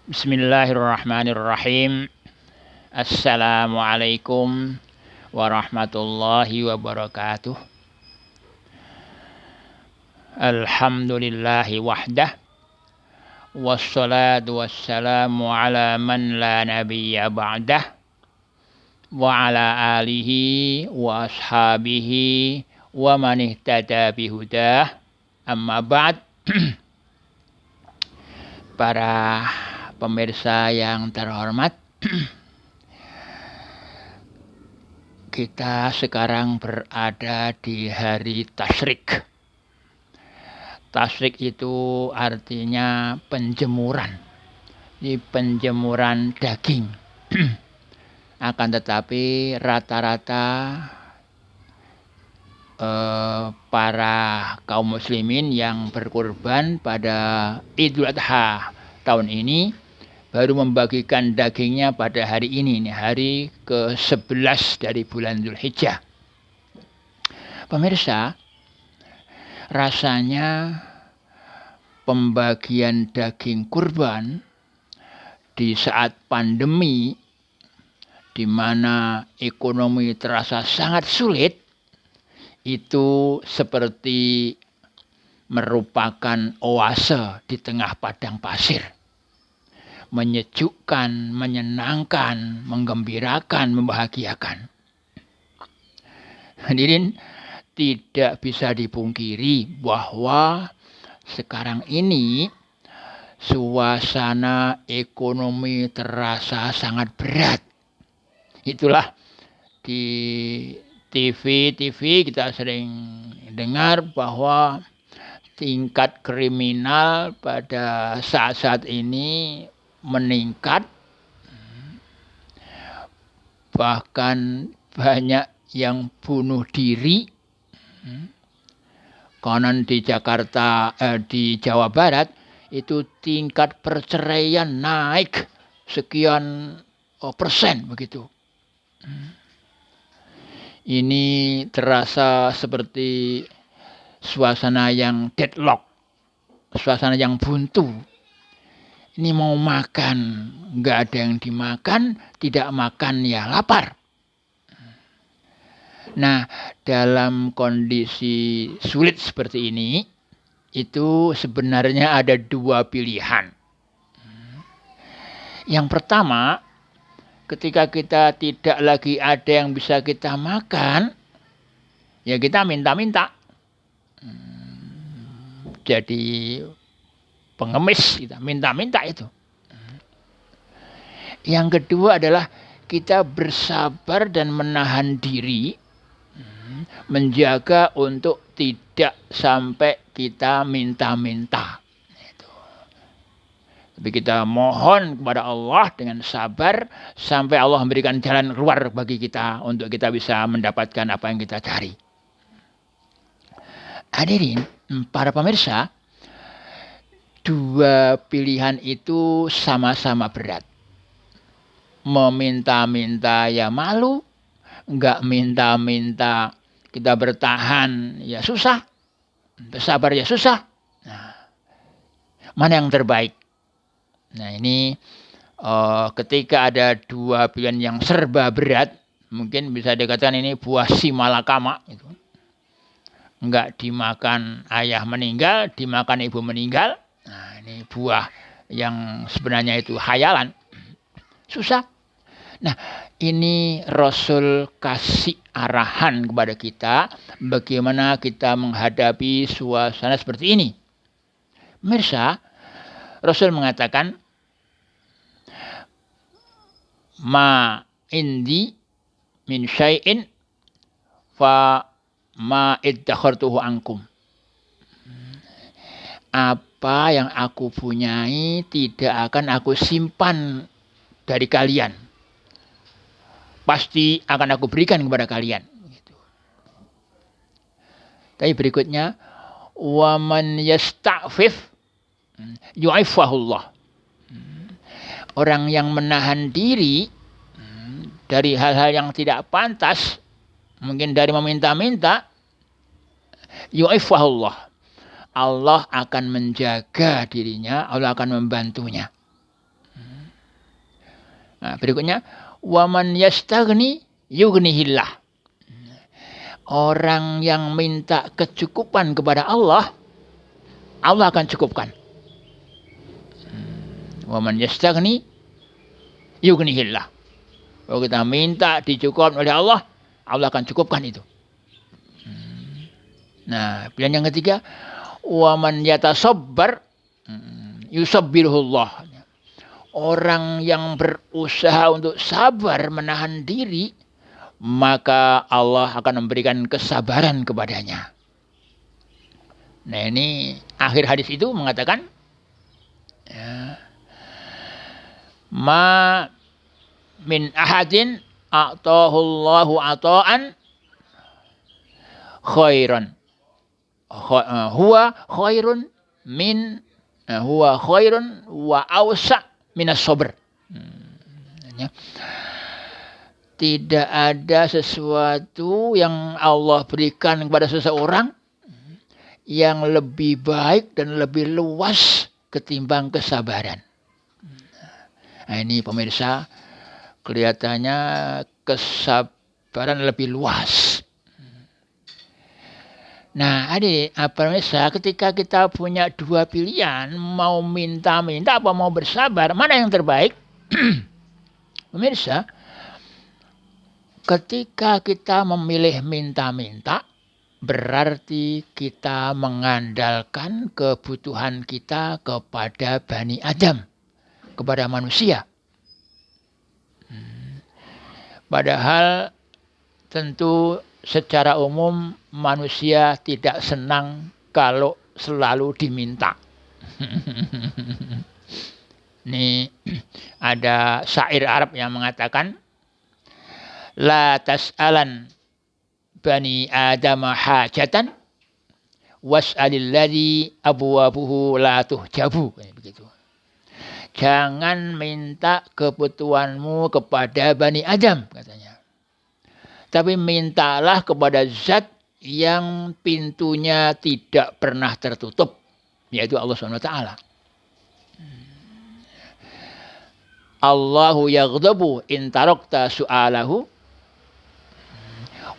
Bismillahirrahmanirrahim. Assalamualaikum warahmatullahi wabarakatuh. Alhamdulillahi wahdah. Wassalatu wassalamu ala man la nabiyya ba'dah. Wa ala alihi wa ashabihi wa man ihtada bihudah. Amma ba'd. Para pemirsa yang terhormat, kita sekarang berada di hari Tasyrik. Tasyrik itu artinya penjemuran. Ini penjemuran daging. Akan tetapi rata-rata para kaum muslimin yang berkurban pada Idul Adha tahun ini baru membagikan dagingnya pada hari ini, hari ke-11 dari bulan Dzulhijjah. Pemirsa, rasanya pembagian daging kurban di saat pandemi di mana ekonomi terasa sangat sulit itu seperti merupakan oase di tengah padang pasir. Menyejukkan, menyenangkan, menggembirakan, membahagiakan. Hadirin, tidak bisa dipungkiri bahwa sekarang ini suasana ekonomi terasa sangat berat. Itulah di TV kita sering dengar bahwa tingkat kriminal pada saat-saat ini meningkat, bahkan banyak yang bunuh diri. Konon di Jakarta, di Jawa Barat itu tingkat perceraian naik sekian persen begitu. Ini terasa seperti suasana yang deadlock, suasana yang buntu. Ini mau makan, nggak ada yang dimakan, tidak makan ya lapar. Nah, dalam kondisi sulit seperti ini, itu sebenarnya ada dua pilihan. Yang pertama, ketika kita tidak lagi ada yang bisa kita makan, ya kita minta-minta. Jadi pengemis, kita minta-minta itu. Yang kedua adalah kita bersabar dan menahan diri, menjaga untuk tidak sampai kita minta-minta. Tapi kita mohon kepada Allah dengan sabar sampai Allah memberikan jalan keluar bagi kita untuk kita bisa mendapatkan apa yang kita cari. Hadirin, para pemirsa, dua pilihan itu sama-sama berat. Meminta-minta ya malu, enggak minta-minta kita bertahan ya susah, bersabar ya susah. Nah, mana yang terbaik? Nah ini ketika ada dua pilihan yang serba berat, mungkin bisa dikatakan ini buah si malakama itu. Enggak dimakan ayah meninggal, dimakan ibu meninggal. Nah ini buah yang sebenarnya itu khayalan. Susah. Nah ini Rasul kasih arahan kepada kita bagaimana kita menghadapi suasana seperti ini. Pemirsa, Rasul mengatakan, ma indi min syai'in fa ma iddakhartuhu ankum. Apa yang aku punyai tidak akan aku simpan dari kalian. Pasti akan aku berikan kepada kalian. Tapi berikutnya, wa man yasta'fif yu'ifahullah. Orang yang menahan diri dari hal-hal yang tidak pantas, mungkin dari meminta-minta, yu'ifahullah. Allah akan menjaga dirinya, Allah akan membantunya. Nah, berikutnya, waman yastaghni yughnihillah. Orang yang minta kecukupan kepada Allah, Allah akan cukupkan. Waman yastaghni yughnihillah. Kalau kita minta dicukupkan oleh Allah, Allah akan cukupkan itu. Nah, pilihan yang ketiga, waman yatasabbar yusabbirullah. Orang yang berusaha untuk sabar menahan diri, maka Allah akan memberikan kesabaran kepadanya. Nah, ini akhir hadis itu mengatakan, ya, ma min ahadin a'tahullahu ata'an khairan huwa khairun min huwa khairun wa awsa minas sabr. Tidak ada sesuatu yang Allah berikan kepada seseorang yang lebih baik dan lebih luas ketimbang kesabaran. Nah, ini pemirsa, kelihatannya kesabaran lebih luas. Nah, adik, pemirsa, ketika kita punya dua pilihan, mau minta-minta apa mau bersabar, mana yang terbaik? Pemirsa, ketika kita memilih minta-minta, berarti kita mengandalkan kebutuhan kita kepada Bani Adam, kepada manusia. Padahal tentu secara umum manusia tidak senang kalau selalu diminta. Ini ada syair Arab yang mengatakan, la tas'alan bani adama hajatan was'alil ladzi abwabuhu la tuhjabu. Begitu. Jangan minta kebutuhanmu kepada Bani Adam, katanya. Tapi mintalah kepada zat yang pintunya tidak pernah tertutup, yaitu Allah SWT. Allahu yaghdabu in tarakta su'alahu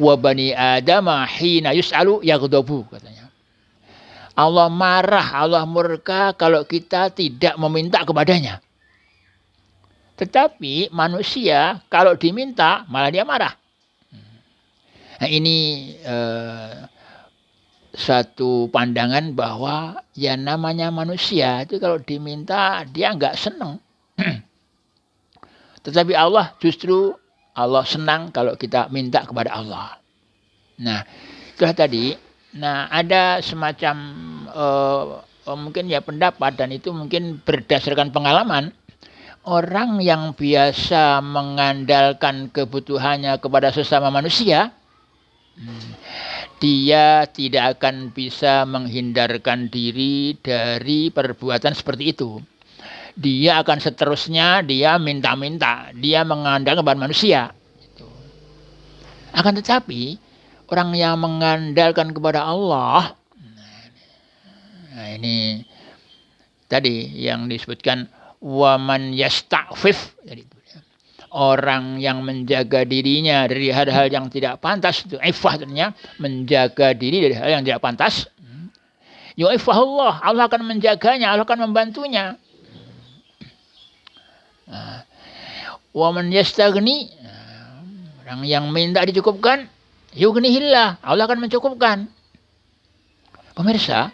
wa bani adama hina yus'alu yaghdabu, katanya. Allah marah, Allah murka kalau kita tidak meminta kepadanya. Tetapi manusia kalau diminta malah dia marah. Nah, ini satu pandangan bahwa ya namanya manusia itu kalau diminta dia nggak senang. Tetapi Allah justru Allah senang kalau kita minta kepada Allah. Nah, itulah tadi. Nah, ada semacam mungkin ya pendapat, dan itu mungkin berdasarkan pengalaman. Orang yang biasa mengandalkan kebutuhannya kepada sesama manusia, dia tidak akan bisa menghindarkan diri dari perbuatan seperti itu. Dia akan seterusnya dia minta-minta, dia mengandalkan kepada manusia. Akan tetapi orang yang mengandalkan kepada Allah, nah ini tadi yang disebutkan waman yasta'fif, orang yang menjaga dirinya dari hal-hal yang tidak pantas, itu ifah artinya menjaga diri dari hal yang tidak pantas. Yu'ifahullah, Allah akan menjaganya, Allah akan membantunya. Waman yastaghni, orang yang minta dicukupkan, yughnihillah, Allah akan mencukupkan. Pemirsa,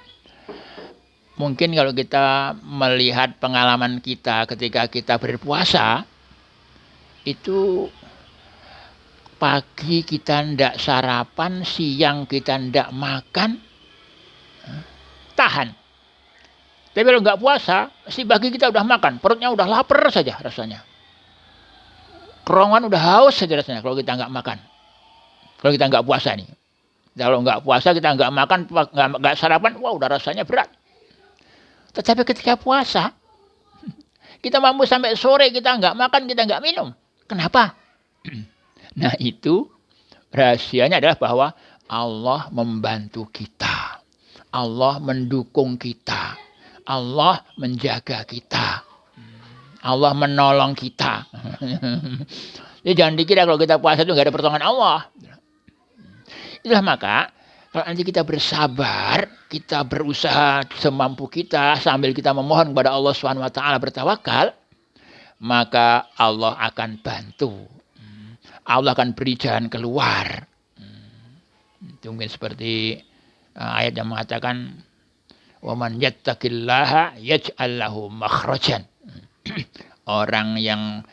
mungkin kalau kita melihat pengalaman kita ketika kita berpuasa, itu pagi kita ndak sarapan, siang kita ndak makan, tahan. Tapi kalau nggak puasa, si pagi kita udah makan, perutnya udah lapar saja rasanya. Kerongkongan udah haus saja rasanya kalau kita nggak makan. Kalau kita nggak puasa nih. Kalau nggak puasa kita nggak makan, nggak sarapan, wah udah rasanya berat. Tetapi ketika puasa, kita mampu sampai sore kita nggak makan, kita nggak minum. Kenapa? Nah, itu rahasianya adalah bahwa Allah membantu kita. Allah mendukung kita. Allah menjaga kita. Allah menolong kita. Jadi jangan dikira kalau kita puasa itu nggak ada pertolongan Allah. Itulah maka kalau nanti kita bersabar, kita berusaha semampu kita sambil kita memohon kepada Allah Subhanahu wa taala, bertawakal, maka Allah akan bantu. Allah akan beri jalan keluar. Itu mungkin seperti ayat yang mengatakan waman yattaqillaha yaj'al lahu makhrajan. Orang yang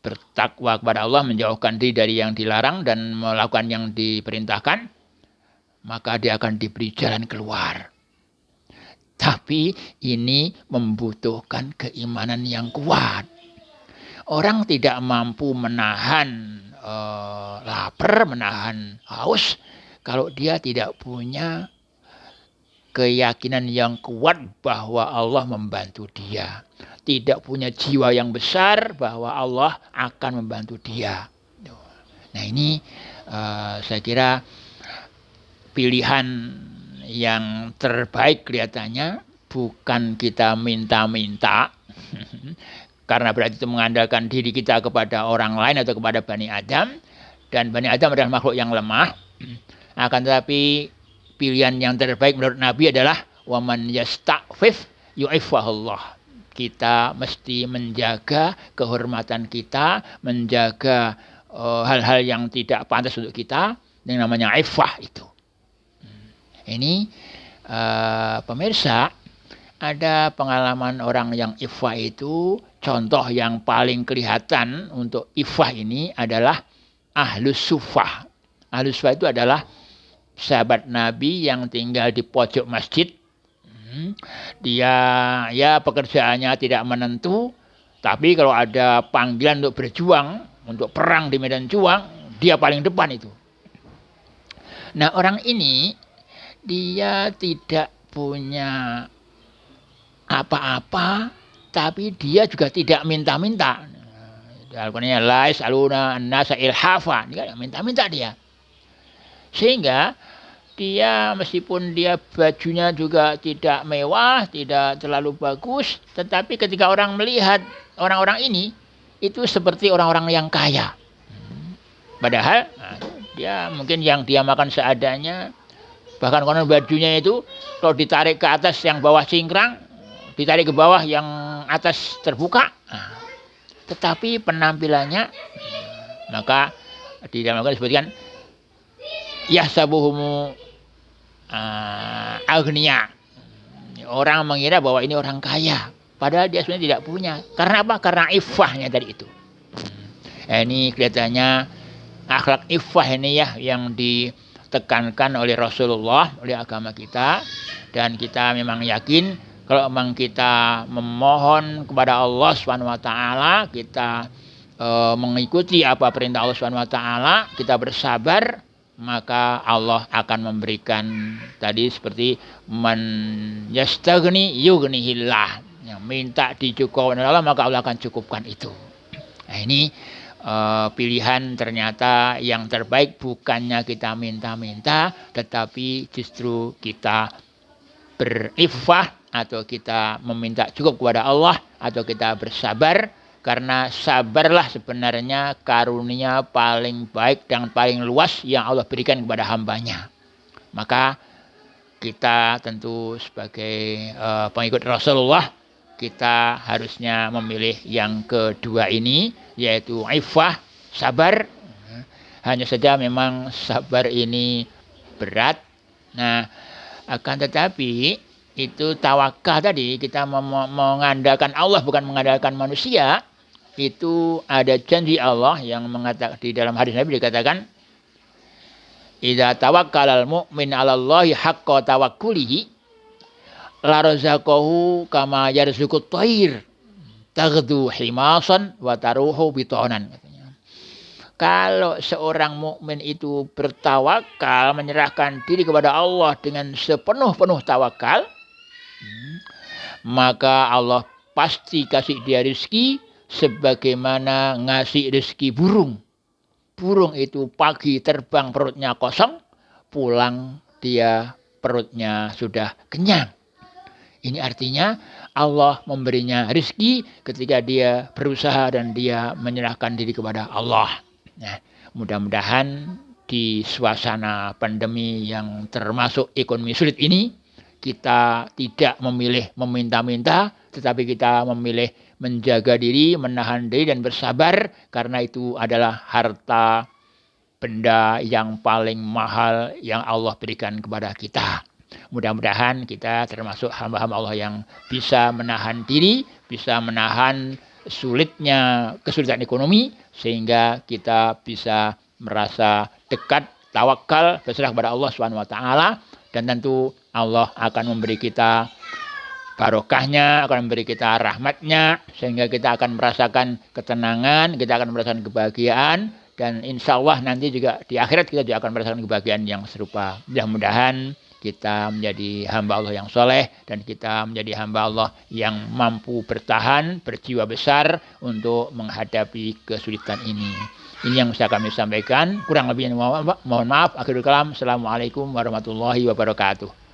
bertakwa kepada Allah, menjauhkan diri dari yang dilarang dan melakukan yang diperintahkan, maka dia akan diberi jalan keluar. Tapi ini membutuhkan keimanan yang kuat. Orang tidak mampu menahan lapar, menahan haus, kalau dia tidak punya keyakinan yang kuat bahwa Allah membantu dia. Tidak punya jiwa yang besar bahwa Allah akan membantu dia. Nah ini saya kira pilihan yang terbaik kelihatannya bukan kita minta-minta karena berarti itu mengandalkan diri kita kepada orang lain atau kepada Bani Adam, dan Bani Adam adalah makhluk yang lemah. Akan tetapi pilihan yang terbaik menurut Nabi adalah waman yasta'fif yu'iffahullah. Kita mesti menjaga kehormatan kita, menjaga hal-hal yang tidak pantas untuk kita, yang namanya iffah itu. Ini pemirsa, ada pengalaman orang yang iffah itu, contoh yang paling kelihatan untuk iffah ini adalah Ahlus Suffah. Ahlus Suffah itu adalah sahabat Nabi yang tinggal di pojok masjid. Dia ya pekerjaannya tidak menentu, tapi kalau ada panggilan untuk berjuang, untuk perang di medan juang, dia paling depan itu. Nah, orang ini dia tidak punya apa-apa, tapi dia juga tidak minta-minta. Al-Qur'annya la yas'aluna an-nasa ilhafa, dia minta-minta dia. Sehingga dia meskipun dia bajunya juga tidak mewah, tidak terlalu bagus, tetapi ketika orang melihat orang-orang ini, itu seperti orang-orang yang kaya. Padahal dia mungkin yang dia makan seadanya, bahkan konon bajunya itu kalau ditarik ke atas yang bawah cingkrang, ditarik ke bawah yang atas terbuka. Tetapi penampilannya, maka di dalam Al-Quran disebutkan yahsabuhumu agniya. Orang mengira bahwa ini orang kaya, padahal dia sebenarnya tidak punya. Karena apa? Karena iffahnya tadi itu. Ini kelihatannya akhlak iffah ini ya yang ditekankan oleh Rasulullah, oleh agama kita, dan kita memang yakin kalau memang kita memohon kepada Allah Subhanahu wa taala, kita mengikuti apa perintah Allah Subhanahu wa taala, kita bersabar, maka Allah akan memberikan tadi seperti man yastaghni yughnihillah. Yang minta dicukupkan oleh Allah, maka Allah akan cukupkan itu. Nah, ini pilihan ternyata yang terbaik bukannya kita minta-minta, tetapi justru kita beriffah atau kita meminta cukup kepada Allah atau kita bersabar. Karena sabarlah sebenarnya karunia paling baik dan paling luas yang Allah berikan kepada hambanya. Maka kita tentu sebagai pengikut Rasulullah, kita harusnya memilih yang kedua ini, yaitu iffah, sabar. Hanya saja memang sabar ini berat. Nah, akan tetapi itu tawakal tadi, kita mengandalkan Allah bukan mengandalkan manusia. Itu ada janji Allah yang mengatakan di dalam hadis Nabi dikatakan idza tawakkalal mu'min 'alallahi haqqa tawakkulihi la razaqahu kama yarzuqut thair taghdu himasan wa taruhu bitonan. Kalau seorang mukmin itu bertawakal, menyerahkan diri kepada Allah dengan sepenuh-penuh tawakal, maka Allah pasti kasih dia rezeki sebagaimana ngasih rezeki burung. Burung itu pagi terbang perutnya kosong, pulang dia perutnya sudah kenyang. Ini artinya Allah memberinya rizki ketika dia berusaha dan dia menyerahkan diri kepada Allah. Nah, mudah-mudahan di suasana pandemi yang termasuk ekonomi sulit ini, kita tidak memilih meminta-minta, tetapi kita memilih menjaga diri, menahan diri dan bersabar, karena itu adalah harta benda yang paling mahal yang Allah berikan kepada kita. Mudah-mudahan kita termasuk hamba-hamba Allah yang bisa menahan diri, bisa menahan kesulitan ekonomi, sehingga kita bisa merasa dekat, tawakal, berserah kepada Allah Subhanahu wa taala, dan tentu Allah akan memberi kita barokahnya, akan memberi kita rahmatnya, sehingga kita akan merasakan ketenangan, kita akan merasakan kebahagiaan, dan insya Allah nanti juga di akhirat kita juga akan merasakan kebahagiaan yang serupa. Mudah-mudahan kita menjadi hamba Allah yang soleh, dan kita menjadi hamba Allah yang mampu bertahan, berjiwa besar untuk menghadapi kesulitan ini. Ini yang bisa kami sampaikan. Kurang lebihnya mohon maaf. Akhirul kalam. Assalamualaikum warahmatullahi wabarakatuh.